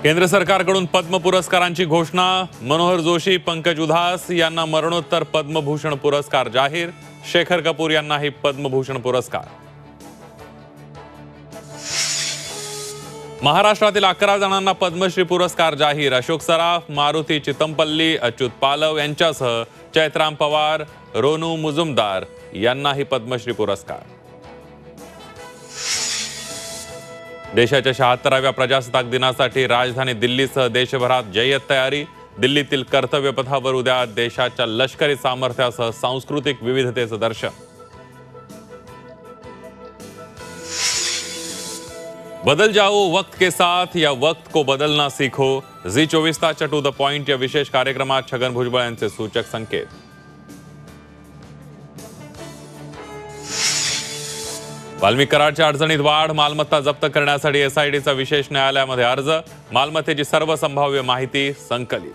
केंद्र सरकारकडून पद्म पुरस्कारांची घोषणा. मनोहर जोशी, पंकज उधास यांना मरणोत्तर पद्मभूषण पुरस्कार जाहीर. शेखर कपूर यांनाही पद्मभूषण पुरस्कार. महाराष्ट्रातील 11 जणांना पद्मश्री पुरस्कार जाहीर. अशोक सराफ, मारुती चितमपल्ली, अच्युत पालव यांच्यासह चैत्राम पवार, रोनू मुजुमदार यांनाही पद्मश्री पुरस्कार. देशाच्या 76व्या प्रजासत्ताक दिनासाठी राजधानी दिल्लीसह देशभरात जय्यत तयारी. दिल्लीतील कर्तव्यपथावर उद्या देशाच्या लष्करी सामर्थ्यासह सांस्कृतिक विविधतेचं दर्शन. बदल जाओ वक्त के साथ या वक्त को बदलना सीखो. झी 24 तासच्या टू द पॉइंट या विशेष कार्यक्रमात छगन भुजबळ यांचे सूचक संकेत. वाल्मिक कराडच्या अडचणीत वाढ. मालमत्ता जप्त करण्यासाठी एसआयटीचा विशेष न्यायालयामध्ये अर्ज. मालमत्तेची सर्व संभाव्य माहिती संकलित.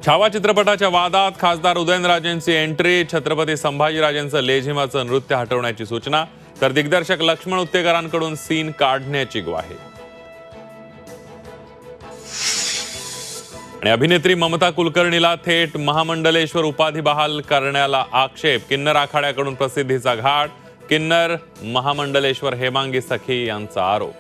छावा चित्रपटाच्या वादात खासदार उदयनराजेंची एंट्री. छत्रपती संभाजीराजेंचं लेझिमाचं नृत्य हटवण्याची सूचना, तर दिग्दर्शक लक्ष्मण उत्तेकरांकडून सीन काढण्याची ग्वाही. आणि अभिनेत्री ममता कुलकर्णीला थेट महामंडलेश्वर उपाधी बहाल करण्याला आक्षेप. किन्नर आखाड्याकडून प्रसिद्धीचा घाट. किन्नर महामंडलेश्वर हेमांगी सखी यांचा आरोप.